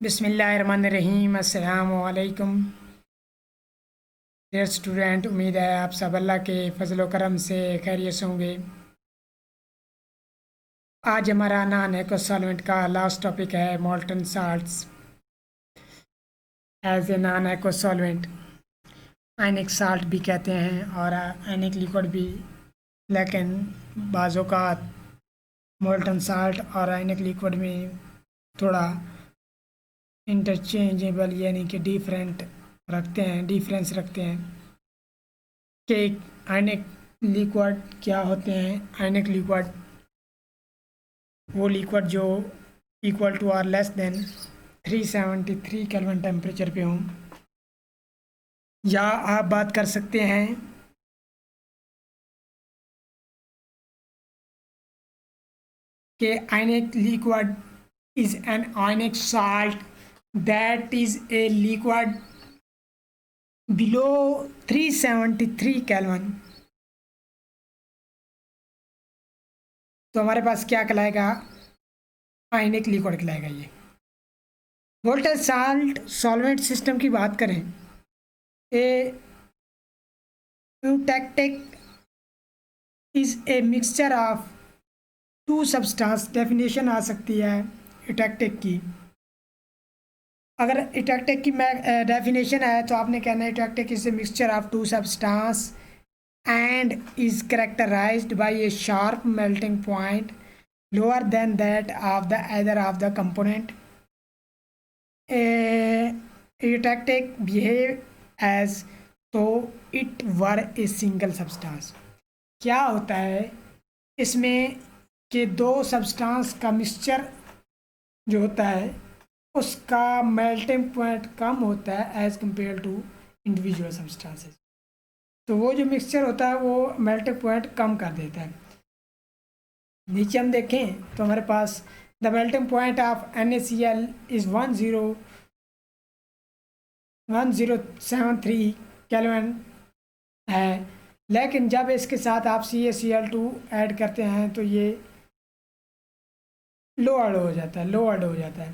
बिस्मिल्लाहिर्रहमानिर्रहीम। अस्सलामु अलैकुम डियर स्टूडेंट, उम्मीद है आप सब अल्लाह के फजल व करम से खैरियत से होंगे। आज हमारा नॉन एक्वस सॉल्वेंट का लास्ट टॉपिक है molten salts as a non aqueous solvent. Ionic salt भी कहते हैं और आयनिक लिक्विड भी, लेकिन बाज़ों का मोल्टन साल्ट और आयनिक लिक्विड में थोड़ा इंटरचेंजेबल यानी कि डिफरेंस रखते हैं कि आयनिक लिक्विड क्या होते हैं। आयनिक लिक्विड वो लिक्विड जो इक्वल टू और लेस देन 373 केल्विन टेम्परेचर पे हों, या आप बात कर सकते हैं कि ionic liquid is an ionic salt that is a liquid below 373 kelvin. तो हमारे पास क्या कहलाएगा? आयनिक लिक्विड कहलाएगा ये। मोल्टन साल्ट सॉल्वेंट सिस्टम की बात करें, a eutectic is a mixture of two substance. Definition आ सकती है यूटेक्टिक की। अगर यूटेक्टिक की डेफिनेशन है तो आपने कहना है eutectic is a mixture of two substance and is characterized by a sharp melting point lower than that of the either of the component. Eutectic behave as though it were a single substance. क्या होता है इसमें कि दो substance का mixture जो होता है उसका मेल्टिंग पॉइंट कम होता है as compare to individual substances. तो वो जो मिक्सचर होता है वो मेल्टिंग पॉइंट कम कर देता है। नीचे हम देखें तो हमारे पास the melting point of NaCl is 1073 kelvin है, लेकिन जब इसके साथ आप CaCl2 ऐड करते हैं तो ये लोअर्ड हो जाता है।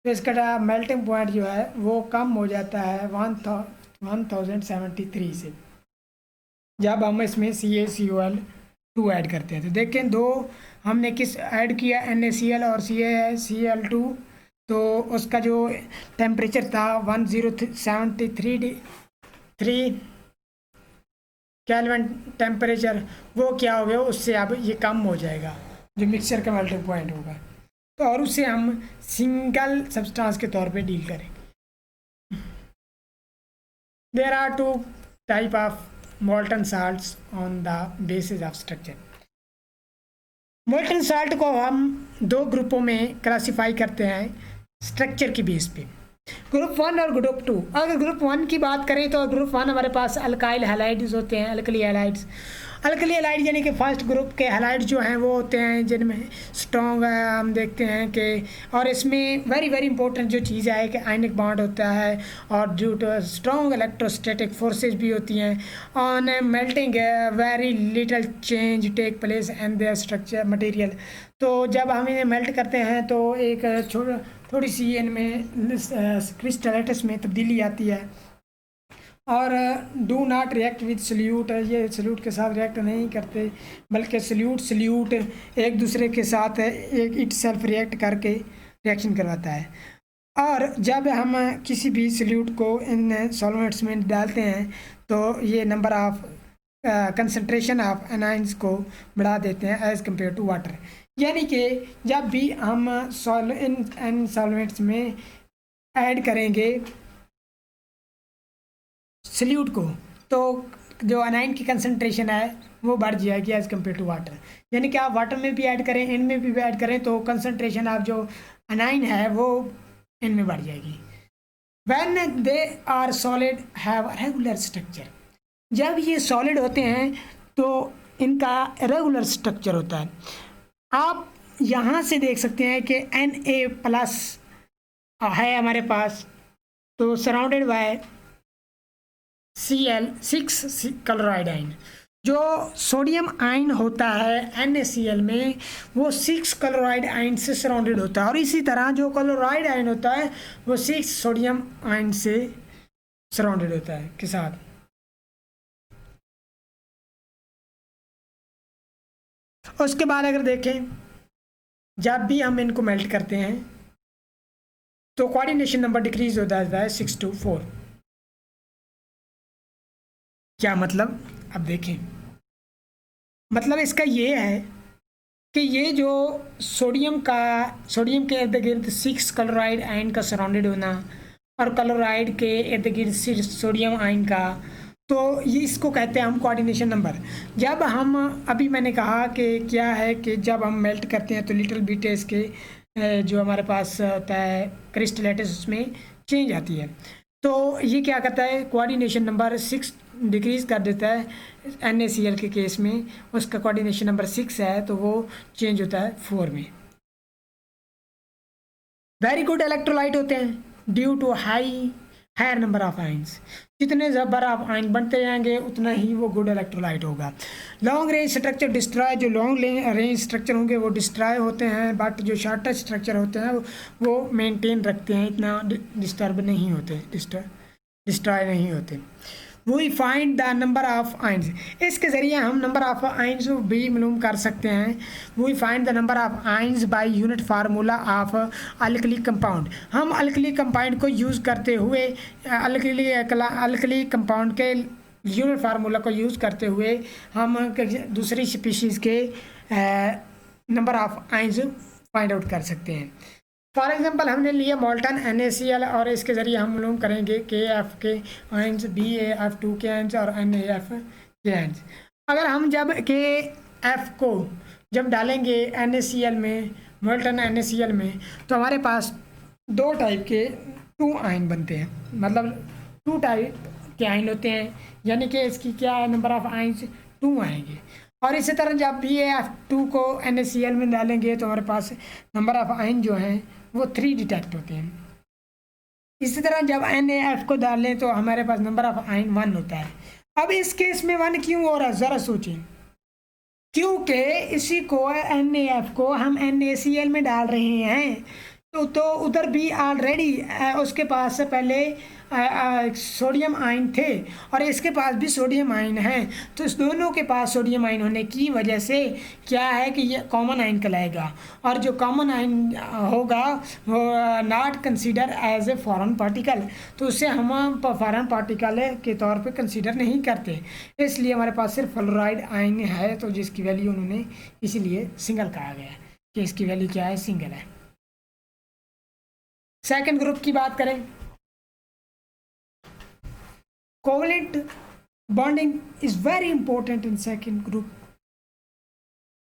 तो इसका मेल्टिंग पॉइंट जो है वो कम हो जाता है 1073 से जब हम इसमें CaCl2 ऐड करते हैं। तो देखें दो हमने किस ऐड किया, NaCl और CaCl2, तो उसका जो टेम्परेचर था 1073 केल्विन टेम्परेचर, वो क्या हो गया, उससे अब ये कम हो जाएगा जो मिक्सचर का मेल्टिंग पॉइंट होगा। तो और उससे हम सिंगल सब्सटेंस के तौर पे डील करेंगे। There are two type of molten salts on the basis of structure. Molten salt को हम दो ग्रुपों में क्लासिफाई करते हैं स्ट्रक्चर की बेस पे, ग्रुप 1 और ग्रुप 2। अगर ग्रुप 1 की बात करें तो ग्रुप 1 हमारे पास अल्काइल हैलाइड्स होते हैं, अल्कली हैलाइड्स यानी कि फर्स्ट ग्रुप के हैलाइड जो हैं वो होते हैं जिनमें स्ट्रॉन्ग हम देखते हैं कि, और इसमें वेरी इंपॉर्टेंट जो चीज़ है कि आयनिक बॉन्ड होता है और due to strong electrostatic forces भी होती हैं। On melting very little change take place and their structure material. तो जब हम इन्हें मेल्ट करते हैं तो एक थोड़ी सी इनमें क्रिस्टलेटिस में तब्दीली आती है और do not react with solute. ये सल्यूट के साथ रिएक्ट नहीं करते, बल्कि सल्यूट एक दूसरे के साथ एक इट सेल्फ रिएक्ट करके रिएक्शन करवाता है। और जब हम किसी भी सल्यूट को इन सॉल्वेंट्स में डालते हैं तो ये number of concentration of anions को बढ़ा देते हैं एज़ कम्पेयर टू वाटर। यानी कि जब भी हम इन सॉल्वेंट्स में ऐड करेंगे सल्यूट को तो जो अनाइन की कंसनट्रेशन है वो बढ़ जाएगी एज़ कम्पेयर टू वाटर। यानी कि आप वाटर में भी ऐड करें, इनमें भी ऐड करें तो कंसनट्रेशन ऑफ जो अनाइन है वो इनमें बढ़ जाएगी। When they are solid have regular structure. जब ये सॉलिड होते हैं तो इनका रेगुलर स्ट्रक्चर होता है। आप यहाँ से देख सकते हैं कि Na+ है हमारे पास, तो surrounded by Cl6 colour iodine. जो सोडियम आयन होता है NaCl में वो 6 क्लोराइड आयन से सराउंडेड होता है, और इसी तरह जो क्लोराइड आयन होता है वो 6 सोडियम आयन से सराउंडेड होता है के साथ। उसके बाद अगर देखें जब भी हम इनको मेल्ट करते हैं तो कोऑर्डिनेशन नंबर डिक्रीज होता है 6 to 4। क्या मतलब, अब देखें, मतलब इसका ये है कि ये जो सोडियम के इर्द गिर्द 6 क्लोराइड आयन का सराउंडेड होना और क्लोराइड के इर्द गिर्द सोडियम आयन का, तो ये इसको कहते हैं हम कोऑर्डिनेशन नंबर। जब हम अभी मैंने कहा कि क्या है कि जब हम मेल्ट करते हैं तो लिटिल बिट इसके जो हमारे पास होता है क्रिस्टलेटिस उसमें चेंज आती है, तो ये क्या करता है कोऑर्डिनेशन नंबर 6 डिक्रीज कर देता है। NaCl के केस में उसका कोऑर्डिनेशन नंबर 6 है तो वो चेंज होता है 4 में। वेरी गुड इलेक्ट्रोलाइट होते हैं due to higher number of ions. जितने ज़्यादा आप आयन बनते जाएंगे उतना ही वो गुड इलेक्ट्रोलाइट होगा। लॉन्ग रेंज स्ट्रक्चर डिस्ट्रॉय, जो लॉन्ग रेंज स्ट्रक्चर होंगे वो डिस्ट्रॉय होते हैं, बट जो शॉर्टर स्ट्रक्चर होते हैं वो मेंटेन रखते हैं, इतना डिस्टर्ब नहीं होते, डिस्ट्रॉय नहीं होते। We find the number of ions, इसके ज़रिए हम नंबर ऑफ आयंस भी मालूम कर सकते हैं। We find the number of ions by unit formula of alkali compound. हम अल्कली कंपाउंड को यूज़ करते हुए अल्कली कंपाउंड के यूनिट फार्मूला को यूज़ करते हुए हम दूसरी स्पीशीज़ के number of ions find out कर सकते हैं। फॉर एग्जांपल हमने लिया मोल्टन NaCl और इसके ज़रिए हम मालूम करेंगे KF के आयंस, BaF2 के आयंस और NaF के आयंस। अगर हम जब KF को जब डालेंगे NaCl में, मोल्टन NaCl में, तो हमारे पास 2 टाइप के 2 आयन बनते हैं, मतलब 2 टाइप के आयन होते हैं, यानी कि इसकी क्या है नंबर ऑफ आयंस 2 आएंगे। और इसी तरह जब BaF2 को NaCl में डालेंगे तो हमारे पास नंबर ऑफ आयन जो हैं वो 3 डिटेक्ट होते हैं। इसी तरह जब NaF को डालें तो हमारे पास नंबर ऑफ आयन 1 होता है। अब इस केस में 1 क्यों हो रहा है ज़रा सोचें, क्योंकि इसी को NaF को हम NaCl में डाल रहे हैं तो उधर भी ऑलरेडी उसके पास से पहले सोडियम आयन थे और इसके पास भी सोडियम आयन है, तो इस दोनों के पास सोडियम आयन होने की वजह से क्या है कि ये कॉमन आयन कहलाएगा, और जो कॉमन आयन होगा वो not consider as a foreign particle, तो उसे हम फॉरेन पार्टिकल के तौर पे कंसीडर नहीं करते। इसलिए हमारे पास सिर्फ फ्लोराइड आयन है, तो जिसकी वैल्यू उन्होंने इसीलिए सिंगल कहा गया कि इसकी वैल्यू क्या है, सिंगल है। सेकेंड ग्रुप की बात करें, covalent bonding is very important in second group.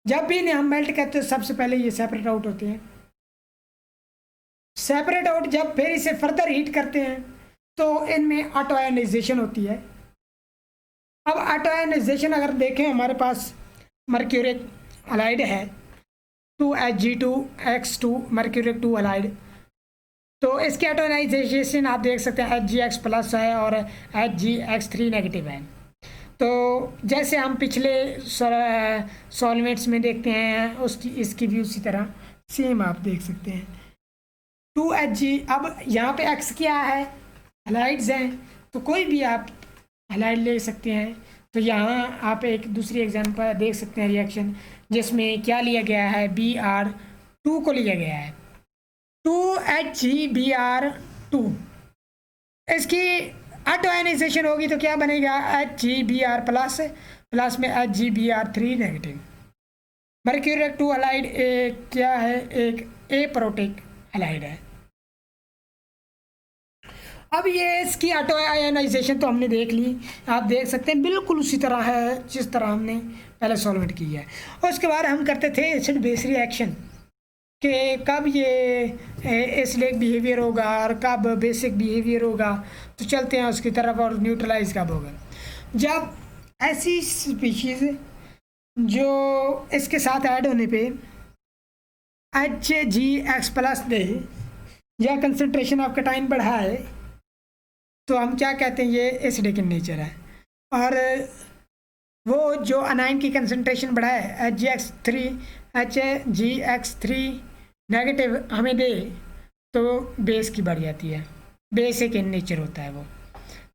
जब भी इन्हें हम मेल्ट करते हैं सबसे पहले ये सेपरेट आउट होते हैं। सेपरेट आउट जब फिर इसे फर्दर हीट करते हैं तो इनमें ऑटो आयनाइजेशन होती है। अब ऑटो आयनाइजेशन अगर देखें, हमारे पास मर्क्यूरिक हलाइड है 2Hg2X2 मर्क्यूरिक 2 हलाइड, तो इसके आयनाइजेशन आप देख सकते हैं Hgx प्लस है और Hgx3 नेगेटिव है। तो जैसे हम पिछले सॉल्वेंट्स में देखते हैं इसकी भी उसी तरह सेम आप देख सकते हैं 2Hg। अब यहाँ पे X क्या है, हलाइड्स हैं, तो कोई भी आप हलाइड ले सकते हैं। तो यहाँ आप एक दूसरी एग्जांपल देख सकते हैं रिएक्शन, जिसमें क्या लिया गया है, Br2 को लिया गया है 2HgBr2। इसकी ऑटो आयनाइजेशन होगी तो क्या बनेगा, HgBr प्लस में HgBr3 नेगेटिव। मर्क्यूरिक 2 हलाइड क्या है, एक एप्रोटिक हलाइड है। अब ये इसकी ऑटो आयनाइजेशन तो हमने देख ली, आप देख सकते हैं बिल्कुल उसी तरह है जिस तरह हमने पहले सॉल्वेंट की है। और उसके बाद हम करते थे एसिड बेस रिएक्शन कि कब ये एसिडिक बिहेवियर होगा और कब बेसिक बिहेवियर होगा, तो चलते हैं उसकी तरफ। और न्यूट्रलाइज कब होगा, जब ऐसी स्पीशीज़ जो इसके साथ ऐड होने पे Hgx प्लस दे या कंसनट्रेशन ऑफ कैटाइन बढ़ाए तो हम क्या कहते हैं, ये एसिडिक इन नेचर है। और वो जो अनाइन की कंसंट्रेशन बढ़ा है HgX3 नेगेटिव हमें दे तो बेस की बढ़ जाती है, बेसिक इन नेचर होता है वो।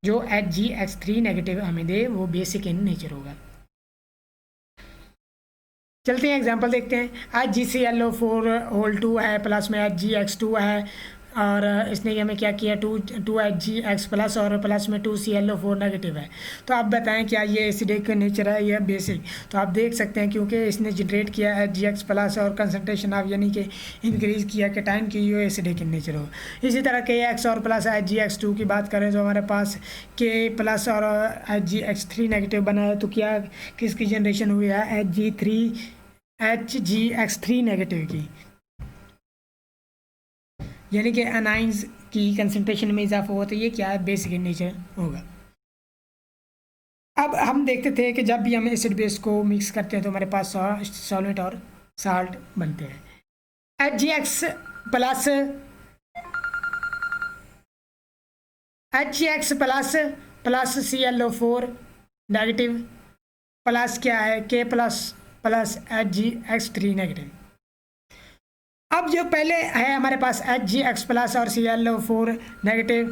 जो HgX3 नेगेटिव हमें दे वो बेसिक इन नेचर होगा। चलते हैं एग्जांपल देखते हैं। HgClO4 है प्लस में HgX2 है और इसने हमें क्या किया 2HgX प्लस और प्लस में 2ClO4 नेगेटिव है। तो आप बताएं क्या ये एसिडिक नेचर है या बेसिक? तो आप देख सकते हैं क्योंकि इसने जनरेट किया HgX प्लस और कंसनट्रेशन ऑफ यानी कि इंक्रीज़ किया कैटायन की, ये एसिडिक इन नेचर हो। इसी तरह KX और प्लस HgX2 की बात करें तो हमारे पास K प्लस और HgX3 नेगेटिव बना है, तो क्या किसकी जनरेशन हुई है? HgX3 नेगेटिव की, यानी कि अनाइंस की कंसंट्रेशन में इजाफा हुआ, तो ये क्या है? बेसिक इन नेचर होगा। अब हम देखते थे कि जब भी हम एसिड बेस को मिक्स करते हैं तो हमारे पास सॉल्वेंट और साल्ट बनते हैं। HgX plus plus ClO4 negative plus क्या है K plus plus HgX3 negative. अब जो पहले है हमारे पास HgX प्लस और ClO4 नेगेटिव,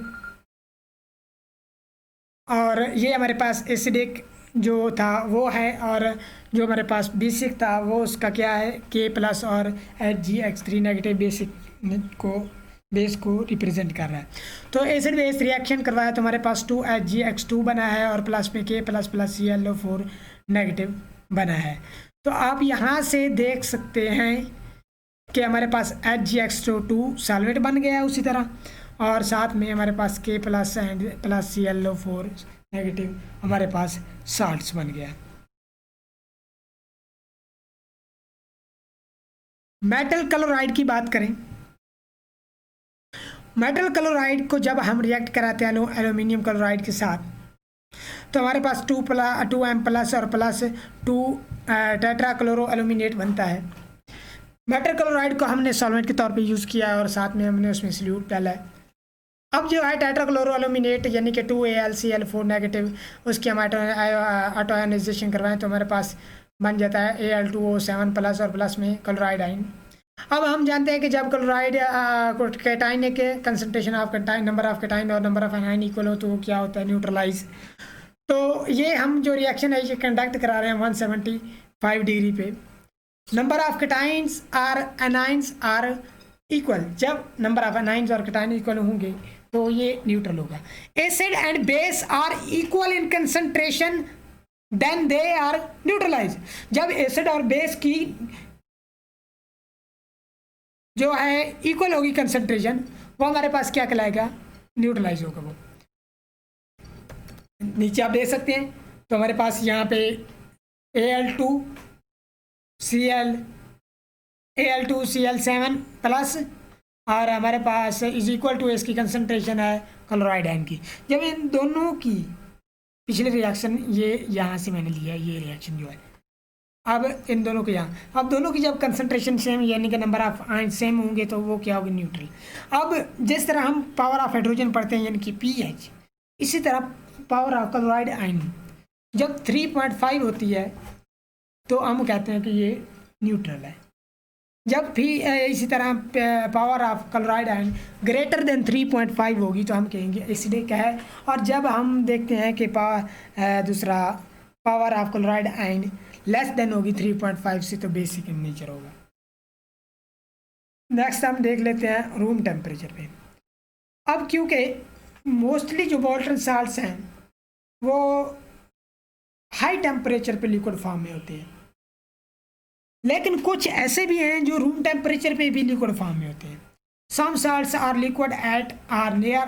और ये हमारे पास एसिडिक जो था वो है, और जो हमारे पास बेसिक था वो उसका क्या है? K प्लस और HgX3 नेगेटिव बेस को रिप्रेजेंट कर रहा है। तो एसिड बेस रिएक्शन करवाया तो हमारे पास 2HgX2 बना है और प्लस में K plus plus ClO4 negative बना है। तो आप यहाँ से देख सकते हैं कि हमारे पास HgX2 सॉल्वेंट बन गया है उसी तरह, और साथ में हमारे पास K plus and plus ClO4 negative हमारे पास साल्ट्स बन गया। मेटल क्लोराइड की बात करें, मेटल क्लोराइड को जब हम रिएक्ट कराते हैं एल्यूमिनियम क्लोराइड के साथ तो हमारे पास 2M प्लस और प्लस 2 टेट्राक्लोरो एल्यूमिनेट बनता है। मेटल क्लोराइड को हमने सॉल्वेंट के तौर पे यूज़ किया है और साथ में हमने उसमें सल्यूट डाला है। अब जो है टेट्राक्लोरो एल्यूमिनेट यानी कि 2AlCl4 नेगेटिव, उसकी हम ऑटोआयनाइजेशन करवाएं तो हमारे पास बन जाता है Al2O7 प्लस और प्लस में क्लोराइड आइन। अब हम जानते हैं कि जब क्लोराइड कैटाइन के concentration of cation, number of cation और नंबर ऑफ एनाइन इक्वल हो तो वो क्या होता है? न्यूट्रलाइज। तो ये हम जो रिएक्शन है ये कंडक्ट करा रहे हैं 175 डिग्री पे। नंबर ऑफ कैटाइंस और एनाइंस आर इक्वल, जब नंबर ऑफ एनाइंस और कैटाइन इक्वल होंगे तो ये न्यूट्रल होगा। Acid and base are equal in concentration then they are neutralize. जब एसिड और बेस की जो है इक्वल होगी कंसंट्रेशन, वो हमारे पास क्या कहलाएगा? न्यूट्रलाइज होगा वो। नीचे आप देख सकते हैं तो हमारे पास यहाँ पे Al2Cl7 प्लस और हमारे पास इज इक्वल टू इसकी कंसंट्रेशन है क्लोराइड आयन की। जब इन दोनों की पिछले रिएक्शन ये यहाँ से मैंने लिया ये रिएक्शन जो है, अब इन दोनों के यहाँ, अब दोनों की जब कंसंट्रेशन सेम यानी कि नंबर ऑफ आयन सेम होंगे तो वो क्या होगी? न्यूट्रल। अब जिस तरह हम पावर ऑफ हाइड्रोजन पढ़ते हैं यानी कि pH, इसी तरह पावर ऑफ क्लोराइड आयन जब 3.5 होती है तो हम कहते हैं कि ये न्यूट्रल है। जब भी इसी तरह power of chloride ion greater than 3.5 होगी तो हम कहेंगे एसिडिक है। और जब हम देखते हैं कि दूसरा power of chloride ion less than होगी 3.5 से तो बेसिक इन नेचर होगा। नेक्स्ट हम देख लेते हैं रूम टेम्परेचर पे। अब क्योंकि मोस्टली जो वॉल्टन साल्ट्स हैं वो हाई टेम्परेचर पे लिक्विड फॉर्म में होते हैं, लेकिन कुछ ऐसे भी हैं जो रूम टेम्परेचर पे भी लिक्विड फॉर्म में होते हैं। Some salts are liquid at or near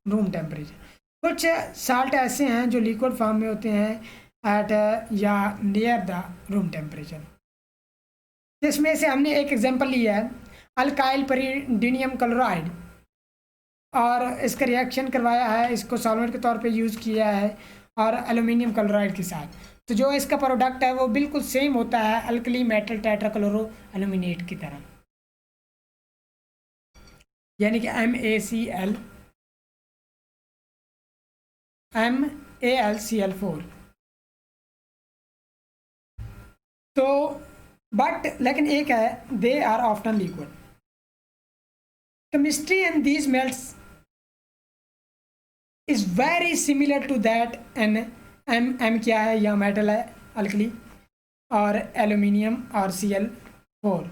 room temperature. कुछ साल्ट ऐसे हैं जो लिक्विड फॉर्म में होते हैं एट या नियर द रूम टेम्परेचर। जिसमें से हमने एक एग्जांपल लिया है अल्काइल पेरिडिनियम क्लोराइड, और इसका रिएक्शन करवाया है, इसको सॉल्वेंट के तौर पे यूज़ किया है और एल्यूमिनियम क्लोराइड के साथ। तो जो इसका प्रोडक्ट है वो बिल्कुल सेम होता है अल्कली मेटल टेट्राक्लोरो एल्यूमिनेट की तरह, यानी कि MaCl4। तो बट लेकिन एक है, they are often liquid. Chemistry and these melts is very similar to that N M क्या है, यह मेटल है अल्कली, और एल्यूमिनियम और Cl4,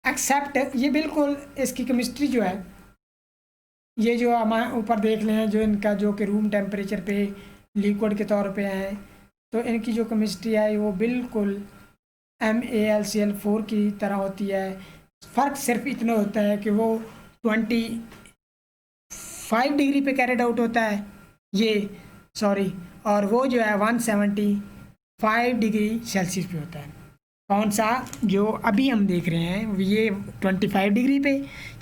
एक्सेप्ट ये बिल्कुल इसकी केमिस्ट्री जो है, ये जो हम ऊपर देख लें जो इनका जो कि रूम टेम्परेचर पे लिक्विड के तौर पे हैं, तो इनकी जो केमिस्ट्री है वो बिल्कुल MaLCl4 की तरह होती है। फ़र्क सिर्फ इतना होता है कि वो 25 डिग्री पे कैरेड आउट होता है ये, सॉरी, और वो जो है 175 डिग्री सेल्सियस पे होता है। कौन सा जो अभी हम देख रहे हैं ये 25 डिग्री पे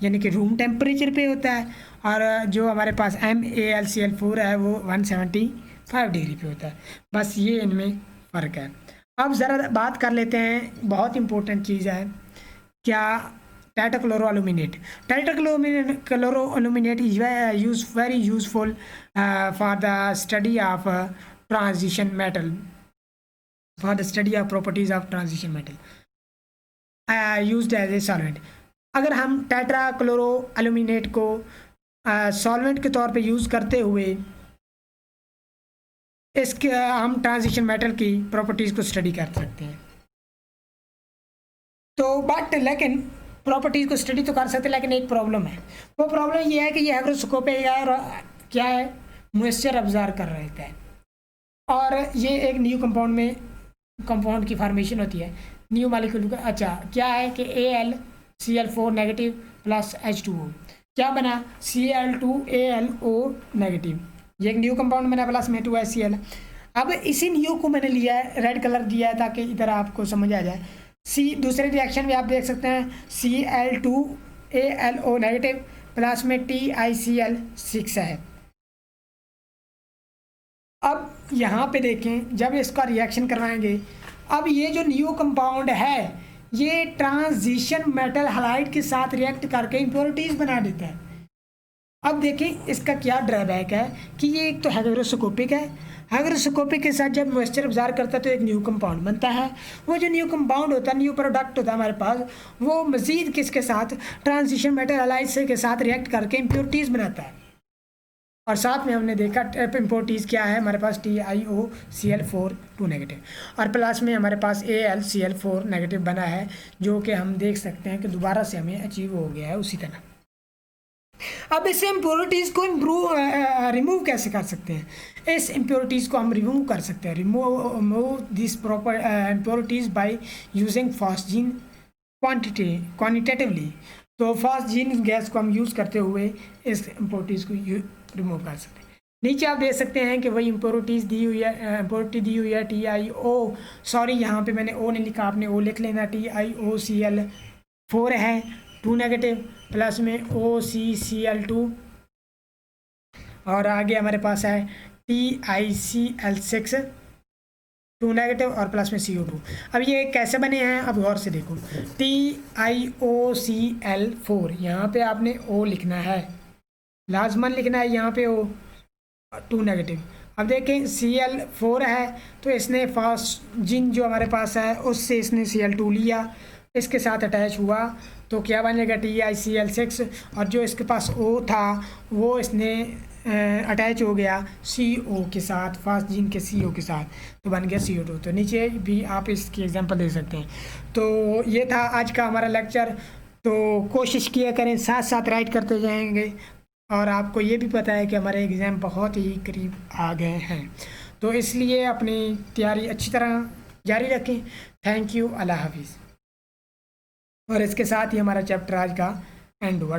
यानी कि रूम टेम्परेचर पे होता है, और जो हमारे पास MaLCl4 है वो 175 डिग्री पे होता है। बस ये इनमें फ़र्क है। अब ज़रा बात कर लेते हैं, बहुत इंपॉर्टेंट चीज़ है क्या, tetrachloroaluminate. Tetrachloroaluminate is very useful for the study of transition metal, for the study of properties of transition metal used as a solvent. अगर हम टेट्राक्लोरोअल्यूमिनेट को सॉल्वेंट के तौर पे यूज़ करते हुए इसके हम ट्रांजिशन मेटल की प्रॉपर्टीज़ को स्टडी कर सकते हैं। तो बट लेकिन प्रॉपर्टीज़ को स्टडी तो कर सकते हैं, लेकिन एक प्रॉब्लम है। वो प्रॉब्लम ये है कि ये हाइग्रोस्कोपिक है और क्या है, मॉइस्चर ऑब्जर्व कर रहता है, और ये एक न्यू कंपाउंड की फॉर्मेशन होती है, न्यू मॉलिक्यूल का। अच्छा क्या है कि AlCl4 नेगेटिव प्लस H2O क्या बना, Cl2AlO नेगेटिव, ये एक न्यू कंपाउंड बना प्लस में 2HCl। अब इसी न्यू को मैंने लिया है, रेड कलर दिया है ताकि इधर आपको समझ आ जाए। दूसरे रिएक्शन में आप देख सकते हैं Cl2AlO नेगेटिव प्लस में TiCl6 है। अब यहाँ पे देखें जब इसका रिएक्शन करवाएंगे, अब ये जो न्यू कंपाउंड है ये ट्रांजिशन मेटल हैलाइड के साथ रिएक्ट करके इम्प्योरिटीज़ बना देता है। अब देखें इसका क्या ड्रॉबैक है कि ये एक तो हाइग्रोस्कोपिक है, हाइग्रोस्कोपिक के साथ जब मॉइस्चर ऑब्जर्व करता है तो एक न्यू कंपाउंड बनता है। वो जो न्यू कंपाउंड होता है, न्यू प्रोडक्ट होता है हमारे पास, वो मज़ीद किसके साथ, ट्रांजिशन मेटल हैलाइड से के साथ रिएक्ट करके इम्प्योरिटीज़ बनाता है। और साथ में हमने देखा इम्प्योरिटीज़ क्या है, हमारे पास TiOCl4 2 नेगेटिव, और प्लस में हमारे पास AlCl4 नेगेटिव बना है, जो कि हम देख सकते हैं कि दोबारा से हमें अचीव हो गया है उसी तरह। अब इस इम्प्योरिटीज़ को रिमूव कैसे कर सकते हैं, इस इम्प्योरिटीज़ को हम रिमूव कर सकते हैं, remove this proper impurities by using phosgene quantitatively. तो फॉस्जीन गैस को हम यूज़ करते हुए इस इम्प्योरिटीज़ को रिमूव कर सकते हैं। नीचे आप देख सकते हैं कि वही इम्प्योरिटीज़ दी हुई है, इम्प्योरिटी दी हुई है TiO, सॉरी यहाँ पे मैंने O नहीं लिखा, आपने O लिख लेना, TiOCl4 है 2 नेगेटिव प्लस में OCCl2, और आगे हमारे पास है TiCl6 2 नेगेटिव और प्लस में CO2। अब ये कैसे बने हैं, अब गौर से देखो, TiOCl4 यहाँ पे आपने O लिखना है, लाजमन लिखना है यहाँ पे O 2 नेगेटिव। अब देखें Cl4 है तो इसने फॉस्जीन जो हमारे पास है उससे इसने Cl2 लिया, इसके साथ अटैच हुआ तो क्या बनेगा TiCl6, और जो इसके पास O था वो इसने अटैच हो गया CO के साथ, फॉस्जीन के CO के साथ, तो बन गया CO2। तो नीचे भी आप इसकी एग्जांपल दे सकते हैं। तो ये था आज का हमारा लेक्चर, तो कोशिश किया करें साथ साथ राइट करते जाएंगे, और आपको ये भी पता है कि हमारे एग्ज़ाम बहुत ही करीब आ गए हैं, तो इसलिए अपनी तैयारी अच्छी तरह जारी रखें। थैंक यू, अल्लाह हाफिज़। और इसके साथ ही हमारा चैप्टर आज का एंड हुआ।